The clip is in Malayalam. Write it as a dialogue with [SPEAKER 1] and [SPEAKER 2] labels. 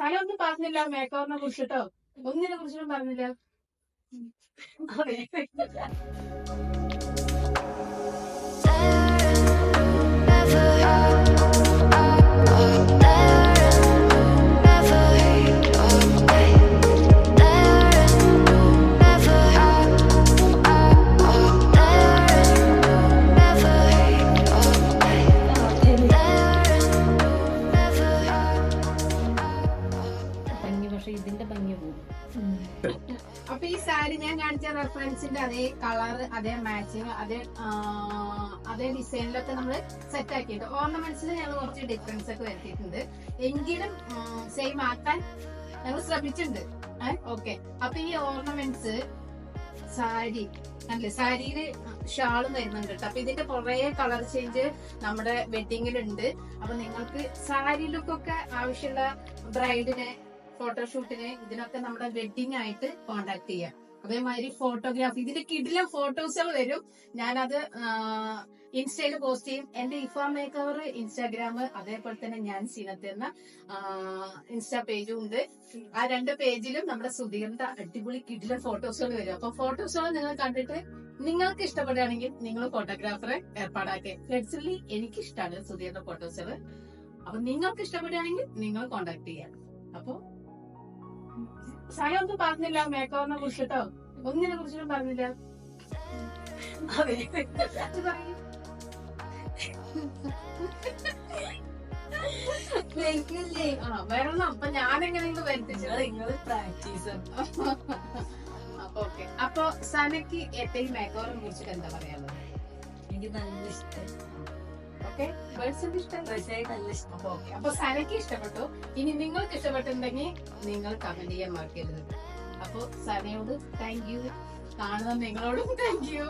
[SPEAKER 1] സന ഒന്നും പറഞ്ഞില്ല മേക്ക് ഓവറിനെ കുറിച്ചിട്ടോ, ഒന്നിനെ കുറിച്ചിട്ടും പറഞ്ഞില്ല. അപ്പൊ ഈ സാരി ഞാൻ കാണിച്ച റെഫറൻസിന്റെ അതേ കളർ, അതേ മാച്ചിങ്, അതേ ഡിസൈനിലൊക്കെ നമ്മൾ സെറ്റ് ആക്കിയിട്ട് ഓർണമെന്റ്സിൽ ഞങ്ങൾ കുറച്ച് ഡിഫറൻസ് ഒക്കെ വരുത്തിയിട്ടുണ്ട്. എങ്കിലും സെയിം ആക്കാൻ ഞങ്ങൾ ശ്രമിച്ചിട്ടുണ്ട്. ഓക്കെ. അപ്പൊ ഈ ഓർണമെന്റ്സ് സാരി അല്ലേ, സാരിയില് ഷാളും വരുന്നുണ്ട് കേട്ടോ. അപ്പൊ ഇതിന്റെ കുറെ കളർ ചേഞ്ച് നമ്മുടെ വെഡിങ്ങിലുണ്ട്. അപ്പൊ നിങ്ങൾക്ക് സാരി ലുക്കൊക്കെ ആവശ്യമുള്ള ബ്രൈഡിനെ, ഫോട്ടോഷൂട്ടിന്, ഇതിനൊക്കെ നമ്മുടെ വെഡിങ് ആയിട്ട് കോണ്ടാക്ട് ചെയ്യാം. അതേമാതിരി ഫോട്ടോഗ്രാഫി, ഇതിന്റെ കിടിലം ഫോട്ടോസുകൾ വരും. ഞാനത് ഇൻസ്റ്റയിൽ പോസ്റ്റ് ചെയ്യും. എന്റെ ഇഫാ മേക്ക് ഓവർ ഇൻസ്റ്റാഗ്രാം, അതേപോലെ തന്നെ ഞാൻ സീനത്ത് എന്ന ഇൻസ്റ്റാ പേജും ഉണ്ട്. ആ 2 പേജിലും നമ്മുടെ സുധീറിന്റെ അടിപൊളി കിടിലം ഫോട്ടോസുകൾ വരും. അപ്പൊ ഫോട്ടോസുകൾ നിങ്ങൾ കണ്ടിട്ട് നിങ്ങൾക്ക് ഇഷ്ടപ്പെടുകയാണെങ്കിൽ നിങ്ങൾ ഫോട്ടോഗ്രാഫറെ ഏർപ്പാടാക്കി. ഫ്ലെക്സിബിളി എനിക്ക് ഇഷ്ടമാണ് സുധീറിന്റെ ഫോട്ടോസുകൾ. അപ്പൊ നിങ്ങൾക്ക് ഇഷ്ടപ്പെടുകയാണെങ്കിൽ നിങ്ങൾ കോണ്ടാക്ട് ചെയ്യാം. അപ്പൊ സന ഒന്നും പറഞ്ഞില്ല മേക്ക് ഓവറിനെ കുറിച്ചിട്ടോ, ഒന്നിനെ കുറിച്ചിട്ടും പറഞ്ഞില്ല. വരണം. അപ്പൊ ഞാനെങ്ങനെയെങ്കിലും വരുത്തിച്ചത് നിങ്ങൾ പ്രാക്ടീസ്. അപ്പൊ ഓക്കെ. അപ്പൊ സനക്ക് ഏറ്റവും മേക്ക് ഓവറിനെ കുറിച്ചിട്ട് എന്താ പറയാനുള്ളത്? എനിക്ക് നല്ല ഇഷ്ടം. ഓക്കെ, ബേഴ്സിന്റെ ഇഷ്ടം നല്ല ഇഷ്ടം. അപ്പൊ സനക്ക് ഇഷ്ടപ്പെട്ടു. ഇനി നിങ്ങൾക്ക് ഇഷ്ടപ്പെട്ടിട്ടുണ്ടെങ്കിൽ നിങ്ങൾ കമന്റ് ചെയ്യാൻ മറക്കരുത്. അപ്പൊ സനയോട് താങ്ക് യു, കാണുന്ന നിങ്ങളോടും താങ്ക് യു.